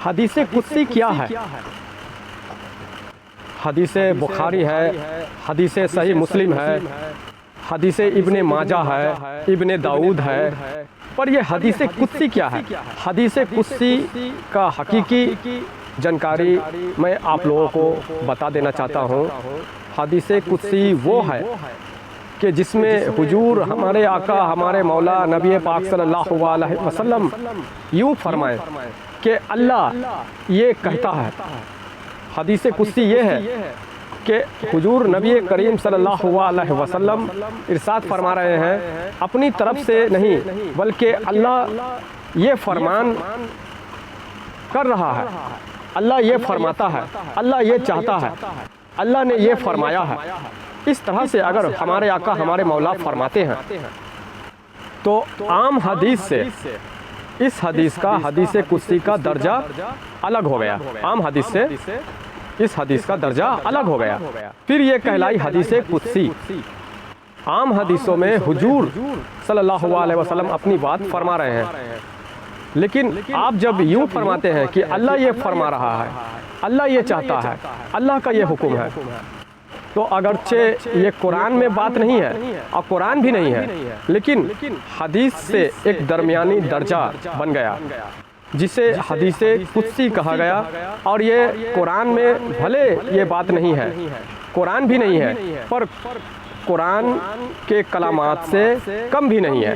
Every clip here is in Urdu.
حدیث قدسی کیا ہے؟ حدیث بخاری ہے، حدیث صحیح مسلم ہے، حدیث ابن ماجہ ہے، ابن داؤد ہے، پر یہ حدیث قدسی کیا ہے؟ حدیث قدسی کا حقیقی جانکاری میں آپ لوگوں کو بتا دینا چاہتا ہوں۔ حدیث قدسی وہ ہے کہ جس میں حضور ہمارے آقا ہمارے مولا نبی پاک صلی اللہ علیہ وسلم یوں فرمائے کہ اللہ یہ کہتا ہے۔ حدیث قدسی یہ ہے کہ حضور نبی کریم صلی اللہ علیہ وسلم ارشاد فرما رہے ہیں اپنی طرف سے نہیں بلکہ اللہ یہ فرمان کر رہا ہے، اللہ یہ فرماتا ہے، اللہ یہ چاہتا ہے، اللہ نے یہ فرمایا ہے۔ اس طرح سے اگر ہمارے آقا ہمارے مولا فرماتے ہیں تو عام حدیث سے اس حدیث کا حدیث قدسی کا درجہ الگ ہو گیا، عام حدیث سے اس حدیث کا درجہ الگ ہو گیا، پھر یہ کہلائی حدیث قدسی۔ عام حدیثوں میں حضور صلی اللہ علیہ وسلم اپنی بات فرما رہے ہیں، لیکن آپ جب یوں فرماتے ہیں کہ اللہ یہ فرما رہا ہے، اللہ یہ چاہتا ہے، اللہ کا یہ حکم ہے، تو اگرچہ یہ قرآن میں بات نہیں ہے اور قرآن بھی نہیں ہے، لیکن حدیث سے ایک درمیانی درجہ بن گیا جسے حدیث قدسی کہا گیا، اور یہ قرآن میں بھلے یہ بات نہیں ہے، قرآن بھی نہیں ہے، پر قرآن کے کلمات سے کم بھی نہیں ہے۔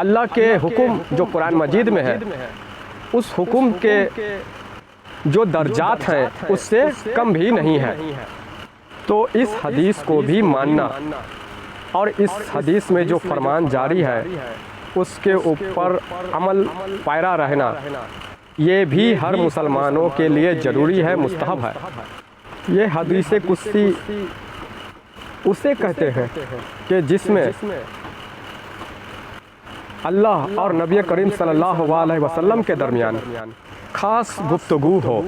اللہ کے حکم جو قرآن مجید میں ہے اس حکم کے جو درجات ہیں اس سے کم بھی نہیں ہے۔ تو اس حدیث کو بھی ماننا اور اس حدیث میں جو فرمان جاری ہے اس کے اوپر عمل پیرا رہنا، یہ بھی ہر مسلمانوں کے لیے ضروری ہے، مستحب ہے۔ یہ حدیث قدسی اسے کہتے ہیں کہ جس میں اللہ اور نبی کریم صلی اللہ علیہ وسلم کے درمیان خاص گفتگو ہو۔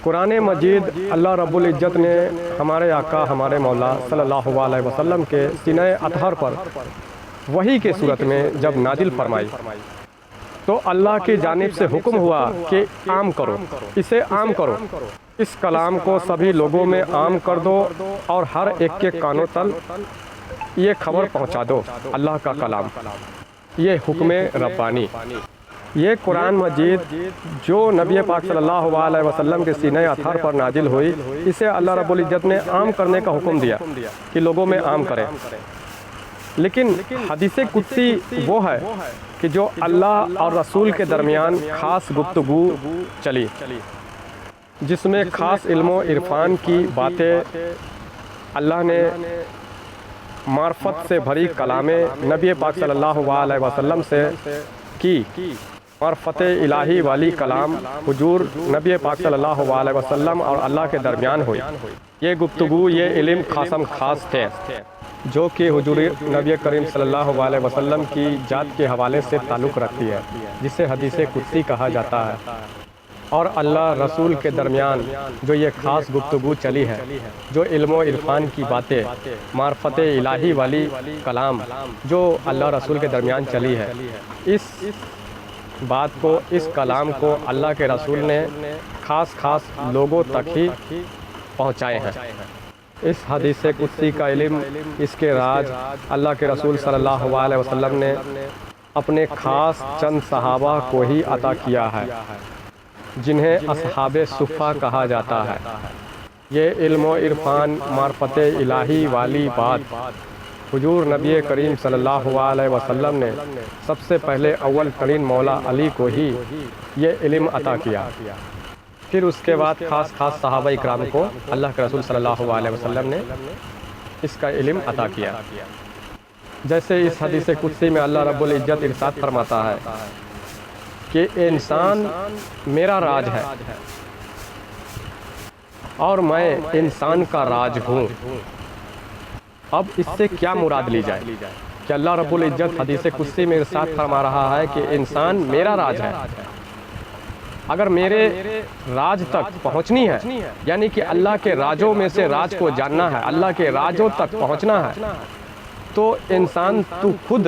قرآن مجید اللہ رب العزت نے ہمارے آقا ہمارے مولا صلی اللہ علیہ وسلم کے سینہ اطہر پر وحی کے صورت میں جب نازل فرمائی تو اللہ کی جانب سے حکم ہوا کہ عام کرو، اسے عام کرو، اس کلام کو سبھی لوگوں میں عام کر دو اور ہر ایک کے کانوں تل یہ خبر پہنچا دو۔ اللہ کا کلام، یہ حکم ربانی، یہ قرآن مجید جو نبی پاک صلی اللہ علیہ وسلم کے سینہ اطہر پر نازل ہوئی، اسے اللہ رب العزت نے عام کرنے کا حکم دیا کہ لوگوں میں عام کریں۔ لیکن حدیث قدسی وہ ہے کہ جو اللہ اور رسول کے درمیان خاص گفتگو چلی، جس میں خاص علم و عرفان کی باتیں اللہ نے معرفت سے بھری کلام نبی پاک صلی اللہ علیہ وسلم سے کی، معرفت الہی والی کلام حضور نبی پاک صلی اللہ علیہ وسلم اور اللہ کے درمیان ہوئی۔ یہ گفتگو، یہ علم خاصم خاص تھے جو کہ حضور نبی کریم صلی اللہ علیہ وسلم کی ذات کے حوالے سے تعلق رکھتی ہے، جسے حدیث قدسی کہا جاتا ہے۔ اور اللہ رسول کے درمیان جو یہ خاص گفتگو چلی ہے، جو علم و عرفان کی باتیں، معرفت الہی والی کلام جو اللہ رسول کے درمیان چلی ہے، اس بات کو، اس کلام کو اللہ کے رسول نے خاص لوگوں تک ہی پہنچائے ہیں۔ اس حدیث قدسی کا علم، اس کے راز اللہ کے رسول صلی اللہ علیہ وسلم نے اپنے خاص چند صحابہ کو ہی عطا کیا ہے، جنہیں اصحاب صفہ کہا جاتا ہے۔ یہ علم و عرفان، معرفت الہی والی بات حضور نبی کریم صلی اللہ علیہ وسلم نے سب سے پہلے اول ترین مولا علی کو ہی یہ علم عطا کیا، پھر اس کے بعد خاص صحابہ اکرام کو اللہ کے رسول صلی اللہ علیہ وسلم نے اس کا علم عطا کیا۔ جیسے اس حدیث قدسی میں اللہ رب العزت ارشاد فرماتا ہے کہ انسان میرا راج ہے اور میں انسان کا راج ہوں۔ اب اس سے کیا مراد لی جائے کہ اللہ رب العزت حدیث قدسی میں ارشاد فرما رہا ہے کہ انسان میرا راج ہے۔ اگر میرے راج تک پہنچنی ہے، یعنی کہ اللہ کے راجوں میں سے راج کو جاننا ہے، اللہ کے راجوں تک پہنچنا ہے، تو انسان تو خود